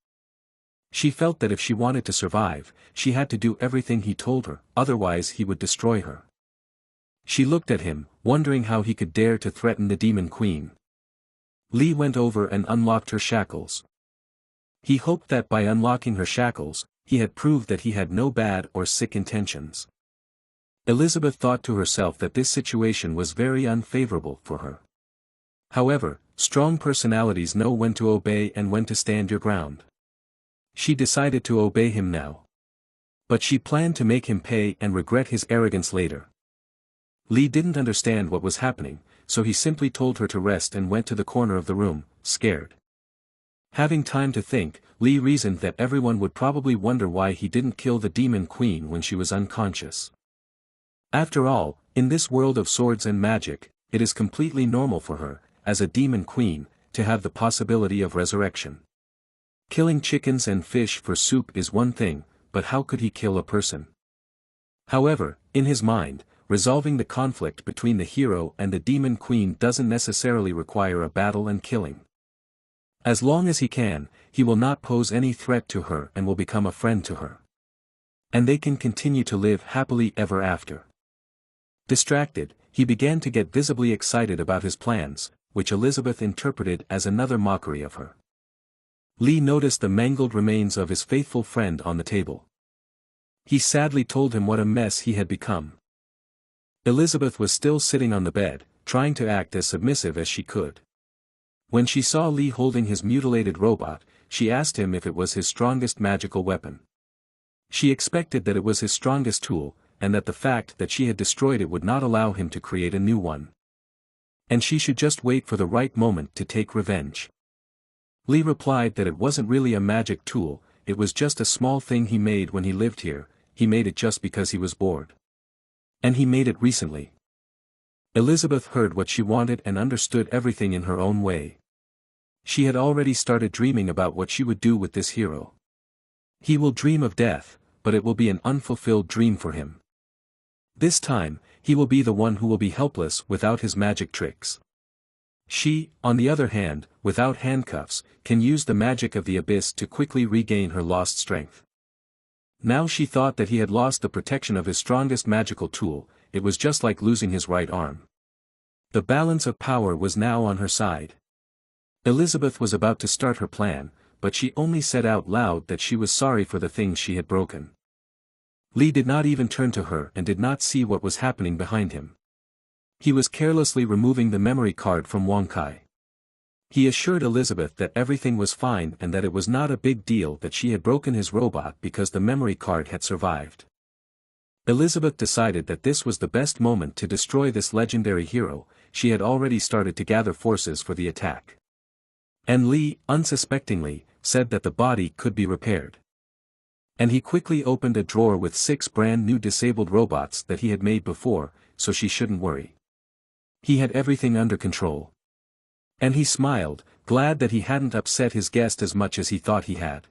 She felt that if she wanted to survive, she had to do everything he told her, otherwise he would destroy her. She looked at him, wondering how he could dare to threaten the Demon Queen. Lee went over and unlocked her shackles. He hoped that by unlocking her shackles, he had proved that he had no bad or sick intentions. Elizabeth thought to herself that this situation was very unfavorable for her. However, strong personalities know when to obey and when to stand your ground. She decided to obey him now. But she planned to make him pay and regret his arrogance later. Lee didn't understand what was happening, so he simply told her to rest and went to the corner of the room, scared. Having time to think, Lee reasoned that everyone would probably wonder why he didn't kill the Demon Queen when she was unconscious. After all, in this world of swords and magic, it is completely normal for her, as a Demon Queen, to have the possibility of resurrection. Killing chickens and fish for soup is one thing, but how could he kill a person? However, in his mind, resolving the conflict between the hero and the Demon Queen doesn't necessarily require a battle and killing. As long as he can, he will not pose any threat to her and will become a friend to her. And they can continue to live happily ever after. Distracted, he began to get visibly excited about his plans, which Elizabeth interpreted as another mockery of her. Lee noticed the mangled remains of his faithful friend on the table. He sadly told him what a mess he had become. Elizabeth was still sitting on the bed, trying to act as submissive as she could. When she saw Lee holding his mutilated robot, she asked him if it was his strongest magical weapon. She expected that it was his strongest tool, and that the fact that she had destroyed it would not allow him to create a new one. And she should just wait for the right moment to take revenge. Lee replied that it wasn't really a magic tool, it was just a small thing he made when he lived here, he made it just because he was bored. And he made it recently. Elizabeth heard what she wanted and understood everything in her own way. She had already started dreaming about what she would do with this hero. He will dream of death, but it will be an unfulfilled dream for him. This time, he will be the one who will be helpless without his magic tricks. She, on the other hand, without handcuffs, can use the magic of the abyss to quickly regain her lost strength. Now she thought that he had lost the protection of his strongest magical tool. It was just like losing his right arm. The balance of power was now on her side. Elizabeth was about to start her plan, but she only said out loud that she was sorry for the things she had broken. Lee did not even turn to her and did not see what was happening behind him. He was carelessly removing the memory card from Wong Kai. He assured Elizabeth that everything was fine and that it was not a big deal that she had broken his robot because the memory card had survived. Elizabeth decided that this was the best moment to destroy this legendary hero. She had already started to gather forces for the attack. And Lee, unsuspectingly, said that the body could be repaired. And he quickly opened a drawer with 6 brand new disabled robots that he had made before, so she shouldn't worry. He had everything under control. And he smiled, glad that he hadn't upset his guest as much as he thought he had.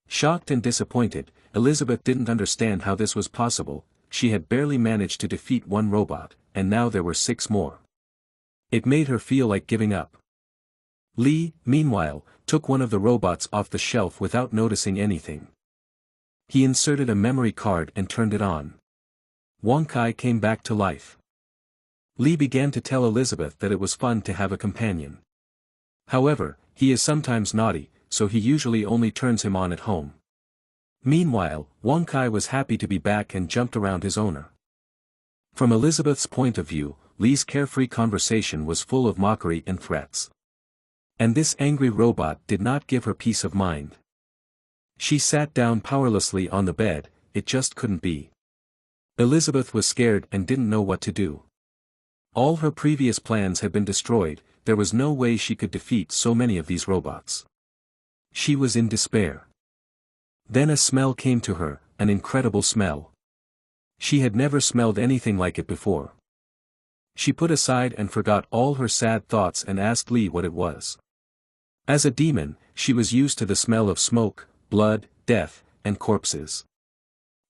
Shocked and disappointed, Elizabeth didn't understand how this was possible. She had barely managed to defeat 1 robot, and now there were 6 more. It made her feel like giving up. Lee, meanwhile, took one of the robots off the shelf without noticing anything. He inserted a memory card and turned it on. Wong Kai came back to life. Lee began to tell Elizabeth that it was fun to have a companion. However, he is sometimes naughty, so he usually only turns him on at home. Meanwhile, Wong Kai was happy to be back and jumped around his owner. From Elizabeth's point of view, Lee's carefree conversation was full of mockery and threats. And this angry robot did not give her peace of mind. She sat down powerlessly on the bed. It just couldn't be. Elizabeth was scared and didn't know what to do. All her previous plans had been destroyed. There was no way she could defeat so many of these robots. She was in despair. Then a smell came to her, an incredible smell. She had never smelled anything like it before. She put aside and forgot all her sad thoughts and asked Lee what it was. As a demon, she was used to the smell of smoke, blood, death, and corpses.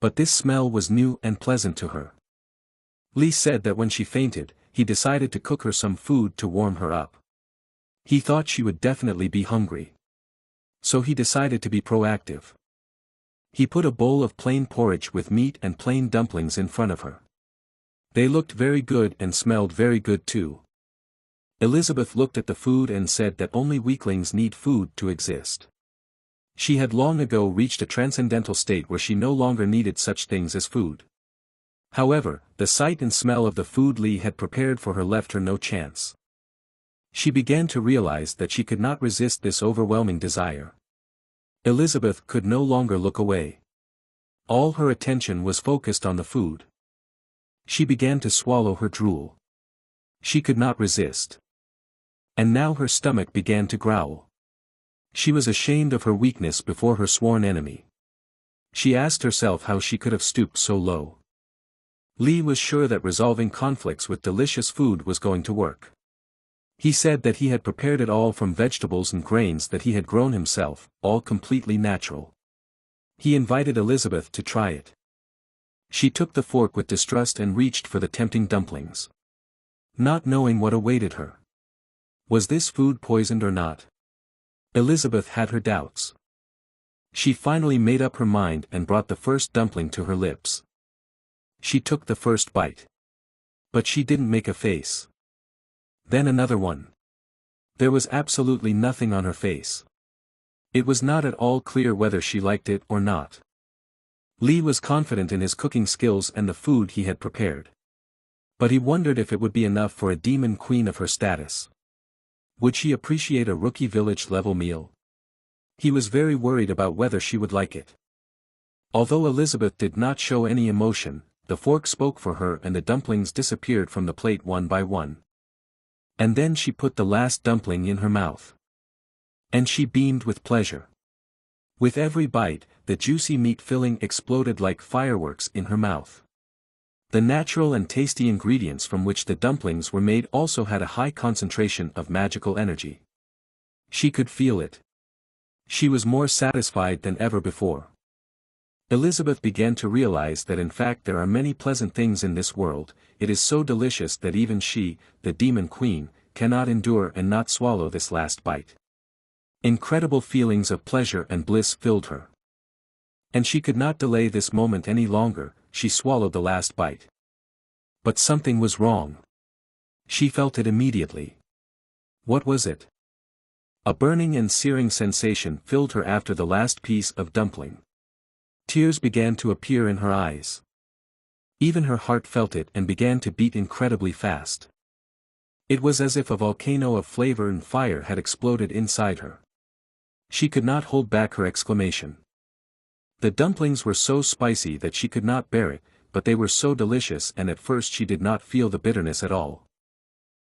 But this smell was new and pleasant to her. Lee said that when she fainted, he decided to cook her some food to warm her up. He thought she would definitely be hungry. So he decided to be proactive. He put a bowl of plain porridge with meat and plain dumplings in front of her. They looked very good and smelled very good too. Elizabeth looked at the food and said that only weaklings need food to exist. She had long ago reached a transcendental state where she no longer needed such things as food. However, the sight and smell of the food Lee had prepared for her left her no chance. She began to realize that she could not resist this overwhelming desire. Elizabeth could no longer look away. All her attention was focused on the food. She began to swallow her drool. She could not resist. And now her stomach began to growl. She was ashamed of her weakness before her sworn enemy. She asked herself how she could have stooped so low. Lee was sure that resolving conflicts with delicious food was going to work. He said that he had prepared it all from vegetables and grains that he had grown himself, all completely natural. He invited Elizabeth to try it. She took the fork with distrust and reached for the tempting dumplings. Not knowing what awaited her. Was this food poisoned or not? Elizabeth had her doubts. She finally made up her mind and brought the first dumpling to her lips. She took the first bite. But she didn't make a face. Then another one. There was absolutely nothing on her face. It was not at all clear whether she liked it or not. Lee was confident in his cooking skills and the food he had prepared. But he wondered if it would be enough for a demon queen of her status. Would she appreciate a rookie village-level meal? He was very worried about whether she would like it. Although Elizabeth did not show any emotion, the fork spoke for her and the dumplings disappeared from the plate one by one. And then she put the last dumpling in her mouth. And she beamed with pleasure. With every bite, the juicy meat filling exploded like fireworks in her mouth. The natural and tasty ingredients from which the dumplings were made also had a high concentration of magical energy. She could feel it. She was more satisfied than ever before. Elizabeth began to realize that in fact there are many pleasant things in this world. It is so delicious that even she, the demon queen, cannot endure and not swallow this last bite. Incredible feelings of pleasure and bliss filled her. And she could not delay this moment any longer, she swallowed the last bite. But something was wrong. She felt it immediately. What was it? A burning and searing sensation filled her after the last piece of dumpling. Tears began to appear in her eyes. Even her heart felt it and began to beat incredibly fast. It was as if a volcano of flavor and fire had exploded inside her. She could not hold back her exclamation. The dumplings were so spicy that she could not bear it, but they were so delicious, and at first she did not feel the bitterness at all.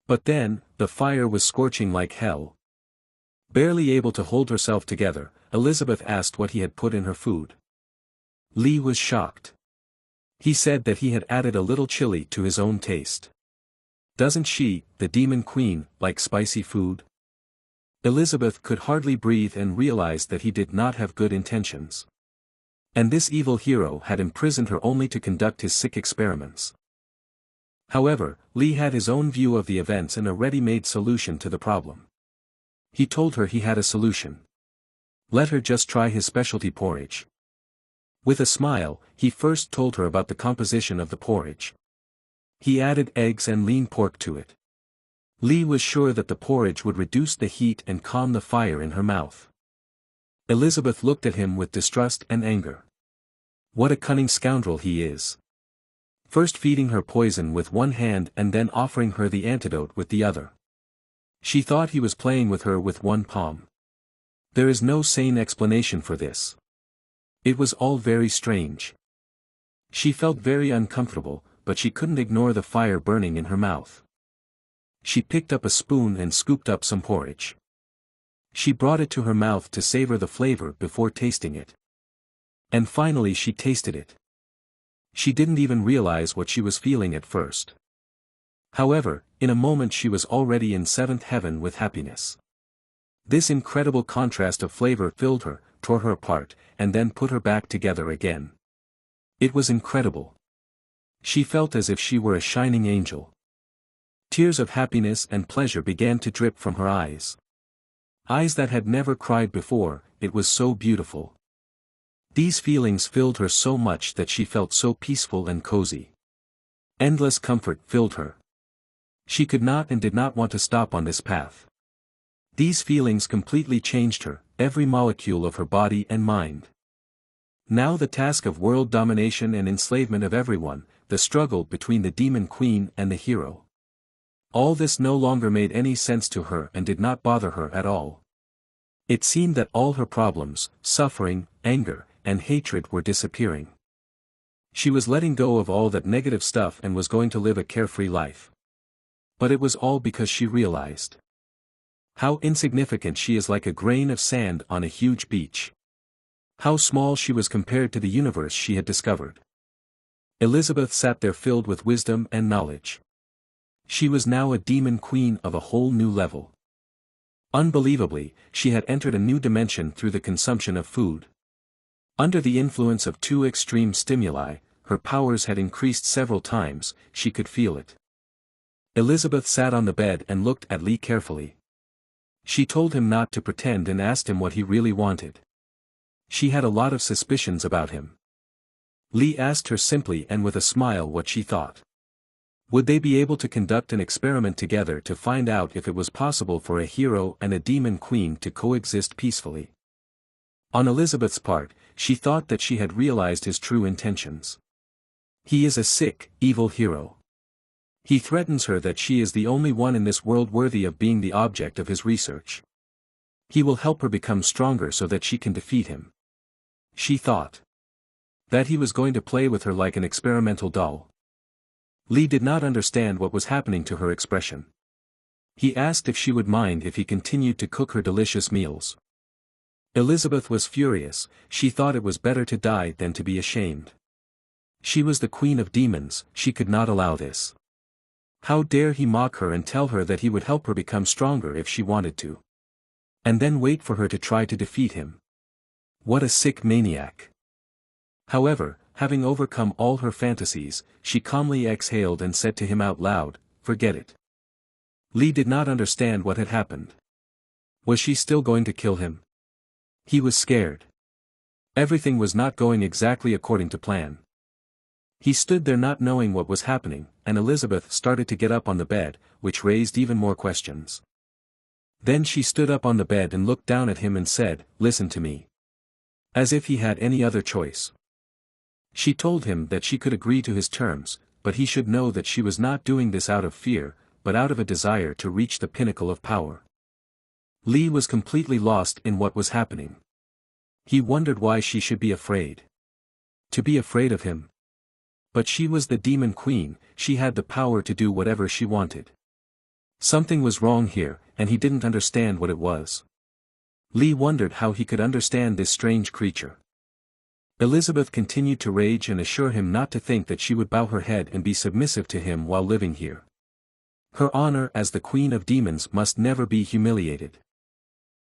But then, the fire was scorching like hell. Barely able to hold herself together, Elizabeth asked what he had put in her food. Lee was shocked. He said that he had added a little chili to his own taste. Doesn't she, the demon queen, like spicy food? Elizabeth could hardly breathe and realized that he did not have good intentions. And this evil hero had imprisoned her only to conduct his sick experiments. However, Lee had his own view of the events and a ready-made solution to the problem. He told her he had a solution. Let her just try his specialty porridge. With a smile, he first told her about the composition of the porridge. He added eggs and lean pork to it. Lee was sure that the porridge would reduce the heat and calm the fire in her mouth. Elizabeth looked at him with distrust and anger. What a cunning scoundrel he is. First feeding her poison with one hand and then offering her the antidote with the other. She thought he was playing with her with one palm. There is no sane explanation for this. It was all very strange. She felt very uncomfortable, but she couldn't ignore the fire burning in her mouth. She picked up a spoon and scooped up some porridge. She brought it to her mouth to savor the flavor before tasting it. And finally she tasted it. She didn't even realize what she was feeling at first. However, in a moment she was already in seventh heaven with happiness. This incredible contrast of flavor filled her, tore her apart, and then put her back together again. It was incredible. She felt as if she were a shining angel. Tears of happiness and pleasure began to drip from her eyes. Eyes that had never cried before, it was so beautiful. These feelings filled her so much that she felt so peaceful and cozy. Endless comfort filled her. She could not and did not want to stop on this path. These feelings completely changed her, every molecule of her body and mind. Now the task of world domination and enslavement of everyone, the struggle between the demon queen and the hero. All this no longer made any sense to her and did not bother her at all. It seemed that all her problems, suffering, anger, and hatred were disappearing. She was letting go of all that negative stuff and was going to live a carefree life. But it was all because she realized how insignificant she is, like a grain of sand on a huge beach. How small she was compared to the universe she had discovered. Elizabeth sat there filled with wisdom and knowledge. She was now a demon queen of a whole new level. Unbelievably, she had entered a new dimension through the consumption of food. Under the influence of two extreme stimuli, her powers had increased several times, she could feel it. Elizabeth sat on the bed and looked at Lee carefully. She told him not to pretend and asked him what he really wanted. She had a lot of suspicions about him. Lee asked her simply and with a smile what she thought. Would they be able to conduct an experiment together to find out if it was possible for a hero and a demon queen to coexist peacefully? On Elizabeth's part, she thought that she had realized his true intentions. He is a sick, evil hero. He threatens her that she is the only one in this world worthy of being the object of his research. He will help her become stronger so that she can defeat him. She thought that he was going to play with her like an experimental doll. Lee did not understand what was happening to her expression. He asked if she would mind if he continued to cook her delicious meals. Elizabeth was furious, she thought it was better to die than to be ashamed. She was the queen of demons, she could not allow this. How dare he mock her and tell her that he would help her become stronger if she wanted to. And then wait for her to try to defeat him. What a sick maniac. However, having overcome all her fantasies, she calmly exhaled and said to him out loud, "Forget it. Lee did not understand what had happened. Was she still going to kill him? He was scared. Everything was not going exactly according to plan. He stood there not knowing what was happening, and Elizabeth started to get up on the bed, which raised even more questions. Then she stood up on the bed and looked down at him and said, "Listen to me." As if he had any other choice. She told him that she could agree to his terms, but he should know that she was not doing this out of fear, but out of a desire to reach the pinnacle of power. Lee was completely lost in what was happening. He wondered why she should be afraid. To be afraid of him. But she was the demon queen, she had the power to do whatever she wanted. Something was wrong here, and he didn't understand what it was. Lee wondered how he could understand this strange creature. Elizabeth continued to rage and assure him not to think that she would bow her head and be submissive to him while living here. Her honor as the queen of demons must never be humiliated.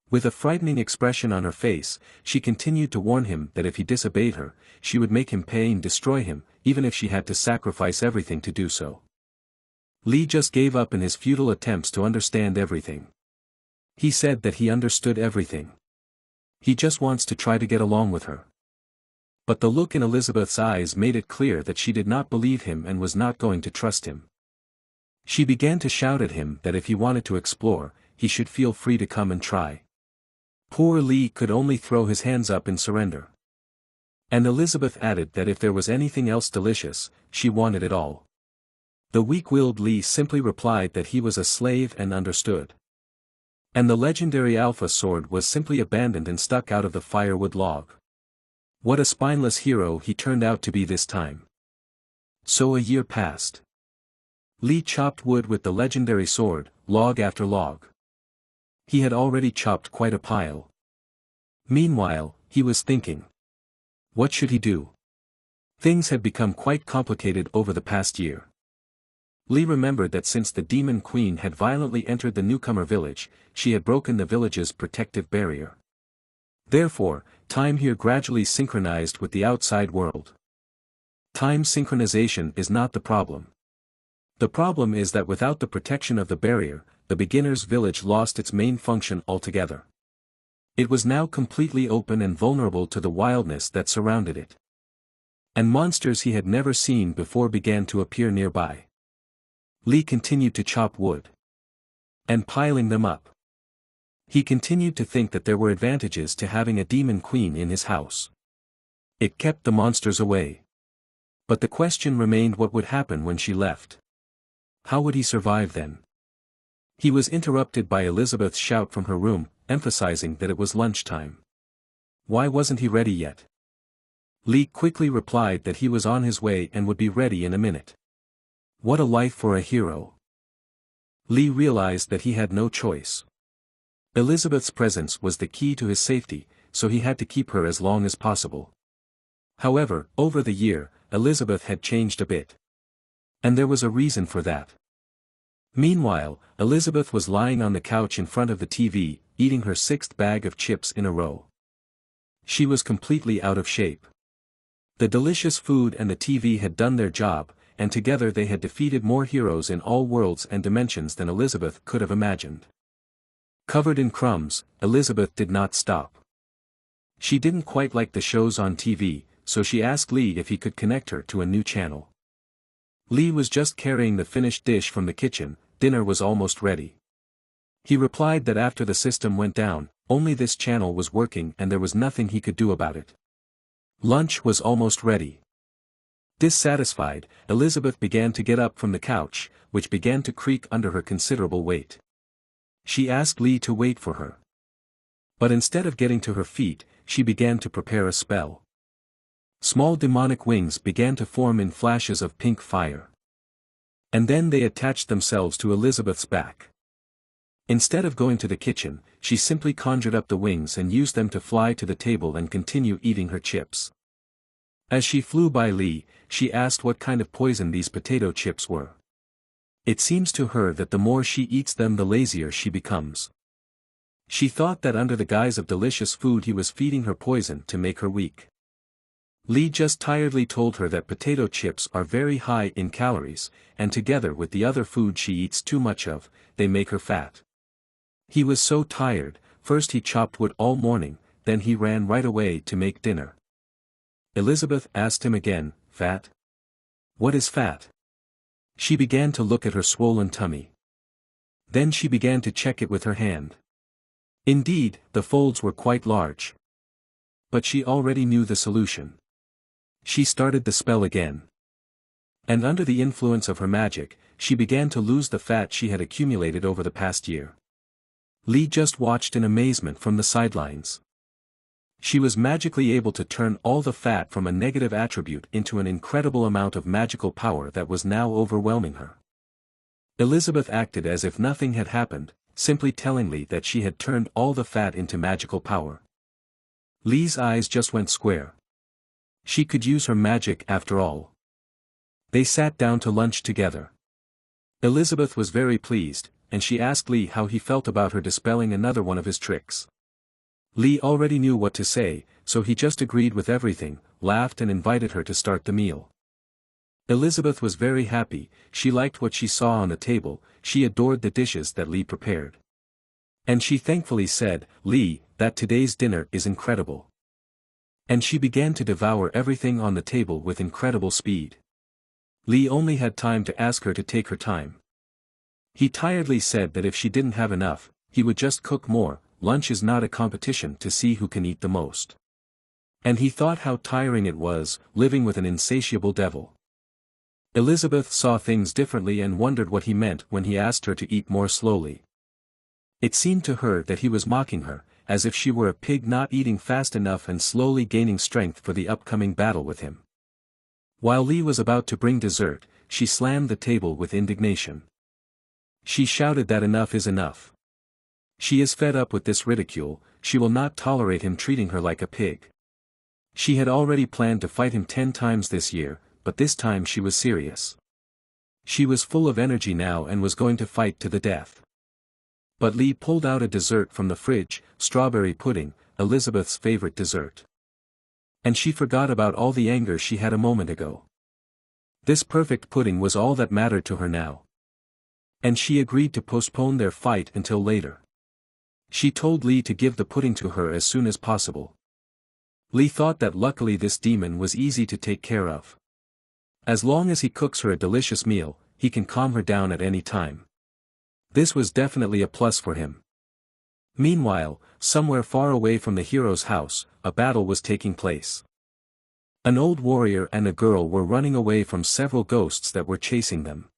With a frightening expression on her face, she continued to warn him that if he disobeyed her, she would make him pay and destroy him, even if she had to sacrifice everything to do so. Lee just gave up in his futile attempts to understand everything. He said that he understood everything. He just wants to try to get along with her. But the look in Elizabeth's eyes made it clear that she did not believe him and was not going to trust him. She began to shout at him that if he wanted to explore, he should feel free to come and try. Poor Lee could only throw his hands up in surrender. And Elizabeth added that if there was anything else delicious, she wanted it all. The weak-willed Lee simply replied that he was a slave and understood. And the legendary Alpha sword was simply abandoned and stuck out of the firewood log. What a spineless hero he turned out to be this time. So a year passed. Lee chopped wood with the legendary sword, log after log. He had already chopped quite a pile. Meanwhile, he was thinking. What should he do? Things had become quite complicated over the past year. Lee remembered that since the demon queen had violently entered the newcomer village, she had broken the village's protective barrier. Therefore, time here gradually synchronized with the outside world. Time synchronization is not the problem. The problem is that without the protection of the barrier, the beginner's village lost its main function altogether. It was now completely open and vulnerable to the wildness that surrounded it. And monsters he had never seen before began to appear nearby. Lee continued to chop wood. And piling them up. He continued to think that there were advantages to having a demon queen in his house. It kept the monsters away. But the question remained, what would happen when she left? How would he survive then? He was interrupted by Elizabeth's shout from her room, emphasizing that it was lunchtime. Why wasn't he ready yet? Lee quickly replied that he was on his way and would be ready in a minute. What a life for a hero. Lee realized that he had no choice. Elizabeth's presence was the key to his safety, so he had to keep her as long as possible. However, over the year, Elizabeth had changed a bit. And there was a reason for that. Meanwhile, Elizabeth was lying on the couch in front of the TV, eating her 6th bag of chips in a row. She was completely out of shape. The delicious food and the TV had done their job, and together they had defeated more heroes in all worlds and dimensions than Elizabeth could have imagined. Covered in crumbs, Elizabeth did not stop. She didn't quite like the shows on TV, so she asked Lee if he could connect her to a new channel. Lee was just carrying the finished dish from the kitchen, dinner was almost ready. He replied that after the system went down, only this channel was working and there was nothing he could do about it. Lunch was almost ready. Dissatisfied, Elizabeth began to get up from the couch, which began to creak under her considerable weight. She asked Lee to wait for her. But instead of getting to her feet, she began to prepare a spell. Small demonic wings began to form in flashes of pink fire. And then they attached themselves to Elizabeth's back. Instead of going to the kitchen, she simply conjured up the wings and used them to fly to the table and continue eating her chips. As she flew by Lee, she asked what kind of poison these potato chips were. It seems to her that the more she eats them the lazier she becomes. She thought that under the guise of delicious food he was feeding her poison to make her weak. Lee just tiredly told her that potato chips are very high in calories, and together with the other food she eats too much of, they make her fat. He was so tired, first he chopped wood all morning, then he ran right away to make dinner. Elizabeth asked him again, "Fat? What is fat?" She began to look at her swollen tummy. Then she began to check it with her hand. Indeed, the folds were quite large. But she already knew the solution. She started the spell again. And under the influence of her magic, she began to lose the fat she had accumulated over the past year. Lee just watched in amazement from the sidelines. She was magically able to turn all the fat from a negative attribute into an incredible amount of magical power that was now overwhelming her. Elizabeth acted as if nothing had happened, simply telling Lee that she had turned all the fat into magical power. Lee's eyes just went square. She could use her magic after all. They sat down to lunch together. Elizabeth was very pleased, and she asked Lee how he felt about her dispelling another one of his tricks. Lee already knew what to say, so he just agreed with everything, laughed and invited her to start the meal. Elizabeth was very happy, she liked what she saw on the table, she adored the dishes that Lee prepared. And she thankfully said, "Lee, that today's dinner is incredible." And she began to devour everything on the table with incredible speed. Lee only had time to ask her to take her time. He tiredly said that if she didn't have enough, he would just cook more. Lunch is not a competition to see who can eat the most. And he thought how tiring it was, living with an insatiable devil. Elizabeth saw things differently and wondered what he meant when he asked her to eat more slowly. It seemed to her that he was mocking her, as if she were a pig not eating fast enough and slowly gaining strength for the upcoming battle with him. While Lee was about to bring dessert, she slammed the table with indignation. She shouted that enough is enough. She is fed up with this ridicule, she will not tolerate him treating her like a pig. She had already planned to fight him 10 times this year, but this time she was serious. She was full of energy now and was going to fight to the death. But Lee pulled out a dessert from the fridge, strawberry pudding, Elizabeth's favorite dessert. And she forgot about all the anger she had a moment ago. This perfect pudding was all that mattered to her now. And she agreed to postpone their fight until later. She told Lee to give the pudding to her as soon as possible. Lee thought that luckily this demon was easy to take care of. As long as he cooks her a delicious meal, he can calm her down at any time. This was definitely a plus for him. Meanwhile, somewhere far away from the hero's house, a battle was taking place. An old warrior and a girl were running away from several ghosts that were chasing them.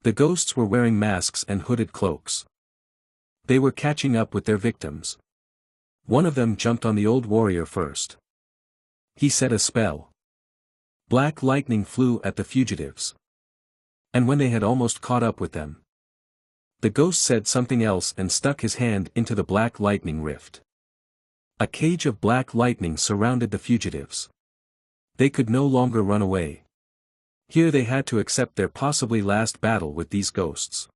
The ghosts were wearing masks and hooded cloaks. They were catching up with their victims. One of them jumped on the old warrior first. He said a spell. Black lightning flew at the fugitives. And when they had almost caught up with them, the ghost said something else and stuck his hand into the black lightning rift. A cage of black lightning surrounded the fugitives. They could no longer run away. Here they had to accept their possibly last battle with these ghosts.